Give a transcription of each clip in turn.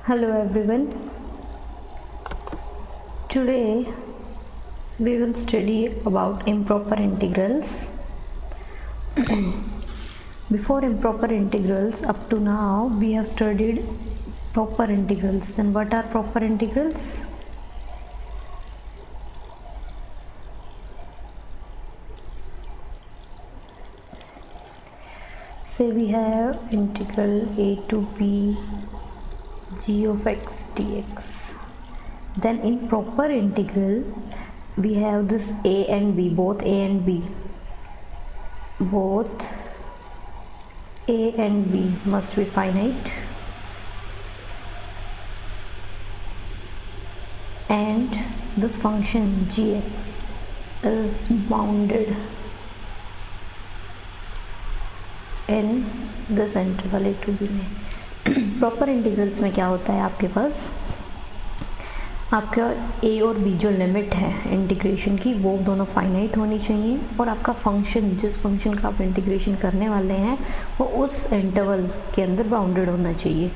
Hello everyone. Today we will study about improper integrals. Before improper integrals, up to now we have studied proper integrals. Then what are proper integrals? Say we have integral a to b g of x dx. Then in proper integral we have this a and b, both a and b must be finite, and this function gx is bounded in this interval a to b में. Proper integrals में क्या होता है, आपके पास आपका ए और B जो limit है इंटीग्रेशन की वो दोनों फाइनाइट होनी चाहिए, और आपका फंक्शन जिस फंक्शन का आप इंटीग्रेशन करने वाले हैं वो उस इंटरवल के अंदर बाउंडेड होना चाहिए.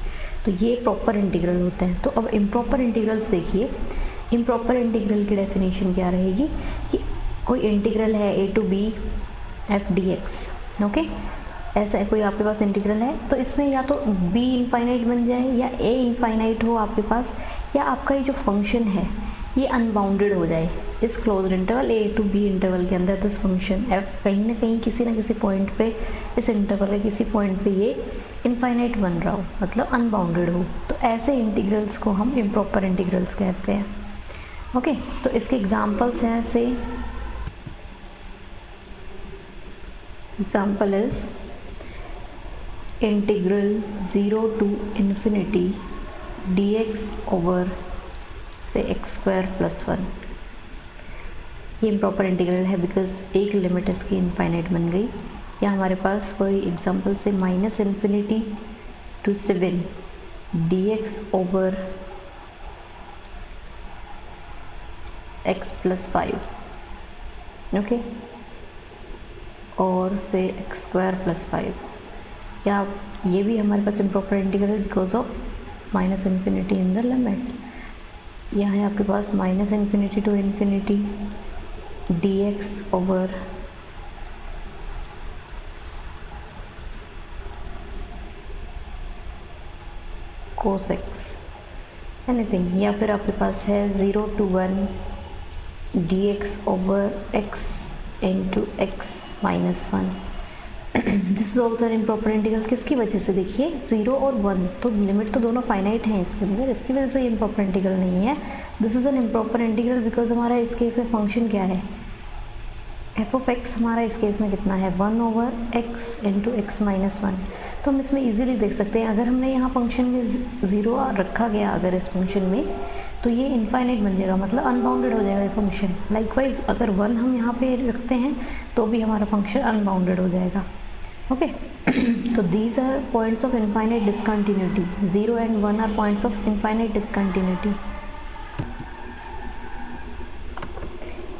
तो ये प्रॉपर इंटीग्रल होते हैं. तो अब इम्प्रॉपर इंटीग्रल्स देखिए. इम्प्रॉपर इंटीग्रल की डेफिनेशन क्या रहेगी कि कोई इंटीग्रल है a to b f d x. Okay, ऐसा है कोई आपके पास इंटीग्रल है, तो इसमें या तो b इनफाइनाइट बन जाए या a इनफाइनाइट हो आपके पास, या आपका ये जो फंक्शन है ये अनबाउंडेड हो जाए इस closed interval a to b interval के अंदर. दिस फंक्शन f कहीं ना कहीं किसी ना किसी पॉइंट पे इस इंटरवल के किसी पॉइंट पे ये इनफाइनाइट बन रहा हो, मतलब अनबाउंडेड हो. तो ऐसे इंटीग्रल्स को हम इम्प्रॉपर इंटीग्रल्स कहते हैं. ओके, तो इसके एग्जाम्पल्स हैं. Say example is integral 0 to infinity dx over say x square plus 1. ये इम्प्रॉपर इंटीग्रल है बिकॉज एक लिमिट इसकी इनफाइनाइट बन गई. या हमारे पास कोई एग्जांपल से minus infinity to 7 dx over x plus 5. Okay, और से एक्स स्क्वायर प्लस 5. या ये भी हमारे पास improper integral because of minus infinity in the limit. यह है आपके पास minus infinity to infinity d x over cos x anything. या फिर आपके पास है 0 to 1 d x over x into x minus 1. This is also an improper integral. किसकी वजह से, देखिए 0 और 1 तो लिमिट तो दोनों फाइनाइट हैं इसके अंदर, इसकी वजह से ये इम्प्रॉपर इंटीग्रल नहीं है. This is an improper integral because हमारा इस केस में फंक्शन क्या है, एफ ऑफ एक्स हमारा इस केस में कितना है 1 over x into x minus 1. तो हम इसमें ईजिली देख सकते हैं, अगर हमने यहाँ फंक्शन में 0 रखा गया अगर इस फंक्शन में, तो ये इनफाइनाइट बन जाएगा, मतलब अनबाउंडेड हो जाएगा ये फंक्शन. लाइकवाइज अगर 1 हम यहाँ पे रखते हैं तो भी हमारा फंक्शन अनबाउंडेड हो जाएगा. ओके, तो these are points of infinite discontinuity. 0 and 1 are points of infinite discontinuity.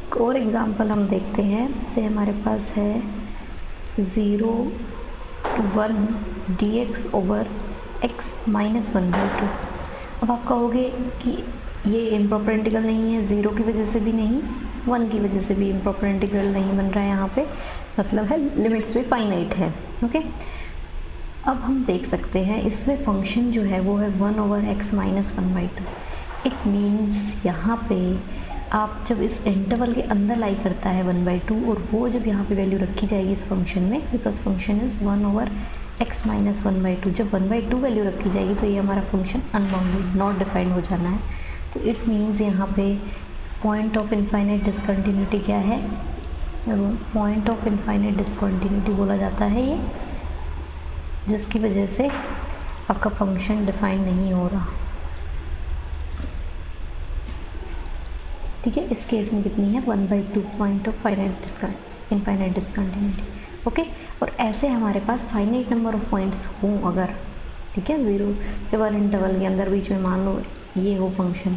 एक और एग्जांपल हम देखते हैं. से हमारे पास है 0 to 1 d x over x minus 1/2. अब आप कहोगे कि ये इम्प्रॉपर इंटीग्रल नहीं है, 0 की वजह से भी नहीं, 1 की वजह से भी इम्प्रॉपर इंटीग्रल नहीं बन रहा है यहाँ पे, मतलब है लिमिट्स भी फाइनाइट है. ओके, अब हम देख सकते हैं इसमें फंक्शन जो है वो है 1 over x minus 1/2. It means यहाँ पे आप जब इस इंटरवल के अंदर लाई करता है 1/2, और वो जब यहाँ पे वैल्यू रखी जाएगी इस फंक्शन में, because function is 1 over x minus 1/2, जब 1/2 वैल्यू रखी जाएगी तो ये हमारा फंक्शन अनबाउंडेड नॉट डिफाइंड हो जाना है. तो इट मीन्स यहाँ पे पॉइंट ऑफ इनफाइनाइट डिसकंटिन्यूटी क्या है, पॉइंट ऑफ इनफाइनाइट डिसकंटिन्यूटी बोला जाता है ये, जिसकी वजह से आपका फंक्शन डिफाइन नहीं हो रहा. ठीक है, इस केस में कितनी है 1/2 point of infinite discontinuity. Okay, और ऐसे हमारे पास फाइनाइट नंबर ऑफ पॉइंट्स हों अगर, ठीक है, 0 से 1 इंटरवल के अंदर बीच में मान लो ये हो function,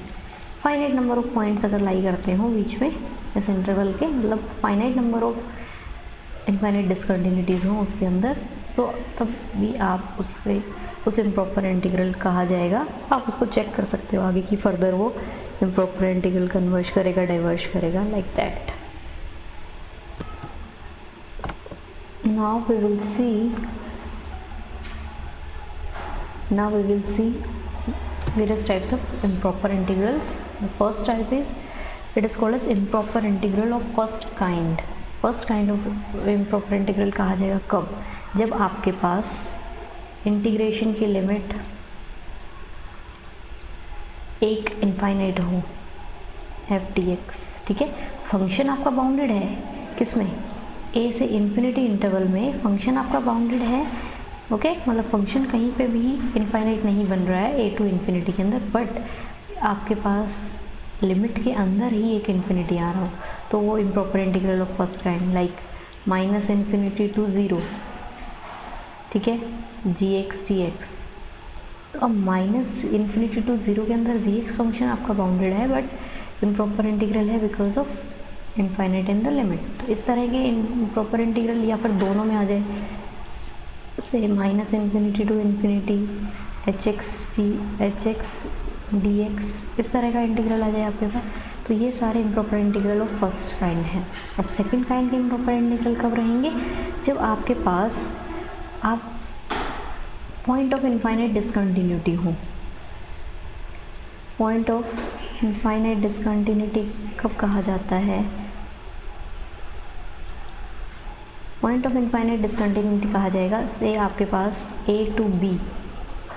finite number of points अगर लाई करते हो बीच में इस इंटरवल के, मतलब फाइनाइट नंबर ऑफ इनफाइनाइट डिसकंटिन्यूटीज़ हों उसके अंदर, तो तब भी आप उस पर उस इम्प्रॉपर इंटीग्रल कहा जाएगा। आप उसको चेक कर सकते हो आगे कि फर्दर वो इम्प्रॉपर इंटीग्रल कन्वर्ज करेगा, डाइवर्ज करेगा, like that. Now we will see various types of improper integrals. The first type is, it is called as improper integral of first kind. First kind of improper integral कहा जाएगा कब? जब आपके पास integration की limit एक infinite हो, F d x, ठीक है। फंक्शन आपका बाउंडेड है किसमें? ए से इन्फिनिटी इंटरवल में फंक्शन आपका बाउंडेड है, ओके मतलब फंक्शन कहीं पे भी इनफाइनाइट नहीं बन रहा है ए टू इन्फिनिटी के अंदर, बट आपके पास लिमिट के अंदर ही एक इन्फिनिटी आ रहा हो, तो वो improper integral of first kind, like minus infinity to zero, ठीक है, जी एक्स डी एक्स। तो अब माइनस इन्फिनिटी टू ज़ीरो के अंदर जी एक्स फंक्शन आपका बाउंडेड है, बट इम्प्रॉपर इंटीग्रल है because of infinite in the limit. तो इस तरह के इम्प्रॉपर इंटीग्रल या फिर दोनों में आ जाए, से minus infinity to infinity h x d x, इस तरह का इंटीग्रल आ जाए आपके पास। तो ये सारे improper integral of first kind है। अब सेकंड काइंड के इम्प्रॉपर इंटीग्रल कब रहेंगे? जब आपके पास आप पॉइंट ऑफ इनफाइनाइट डिसकंटिन्यूटी हो। पॉइंट ऑफ इनफाइनाइट डिसकंटिन्यूटी कब कहा जाता है? पॉइंट ऑफ इनफाइनाइट डिसकंटिन्यूटी कहा जाएगा से आपके पास a to b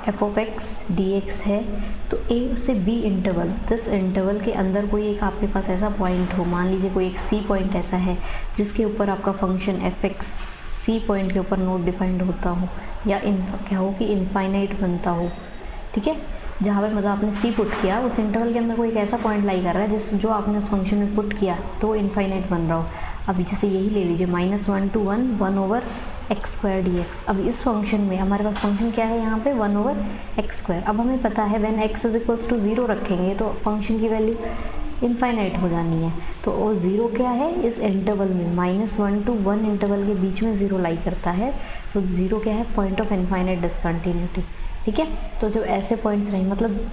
f of x d x है, तो ए से बी इंटरवल, दिस इंटरवल के अंदर कोई एक आपके पास ऐसा पॉइंट हो, मान लीजिए कोई एक सी पॉइंट ऐसा है जिसके ऊपर आपका function f x c point के ऊपर नॉट डिफाइंड होता हो, या क्या हो कि इनफाइनाइट बनता हो, ठीक है। जहाँ पे मतलब आपने सी पुट किया, उस इंटरवल के अंदर कोई एक ऐसा पॉइंट लाई कर रहा है जिस जो आपने उस फंक्शन में पुट किया तो वो इनफाइनाइट बन रहा हो। अब जैसे यही ले लीजिए -1 to 1 over x square D x. अब इस फंक्शन में हमारे पास फंक्शन क्या है यहाँ पे 1 ओवर एक्स स्क्वायर। अब हमें पता है when x is equals to 0 रखेंगे तो फंक्शन की वैल्यू इनफाइनाइट हो जानी है। तो वो 0 क्या है? इस इंटरवल में -1 to 1 इंटरवल के बीच में 0 लाई करता है, तो 0 क्या है? पॉइंट ऑफ इनफाइनाइट डिसकंटिन्यूटी, ठीक है। तो जो ऐसे पॉइंट्स रहेंगे, मतलब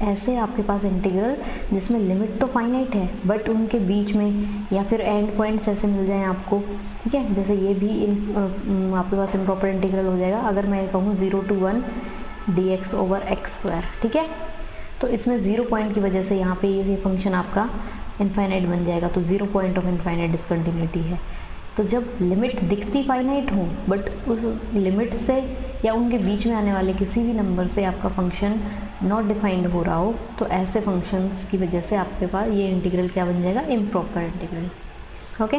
ऐसे आपके पास इंटीग्रल जिसमें लिमिट तो फाइनाइट है बट उनके बीच में या फिर एंड पॉइंट्स ऐसे मिल जाएं आपको, ठीक है। जैसे ये भी आपके पास इम्प्रॉपर इंटीग्रल हो जाएगा अगर मैं कहूँ 0 to 1 dx over x square, ठीक है। तो इसमें 0 पॉइंट की वजह से यहाँ पे ये फंक्शन आपका इनफाइनाइट बन जाएगा, तो 0 पॉइंट ऑफ इनफाइनाइट डिसकंटिन्यूटी है। तो जब लिमिट दिखती फाइनाइट हो बट उस लिमिट से या उनके बीच में आने वाले किसी भी नंबर से आपका फंक्शन नॉट डिफाइंड हो रहा हो, तो ऐसे फंक्शंस की वजह से आपके पास ये इंटीग्रल क्या बन जाएगा? Improper integral, okay.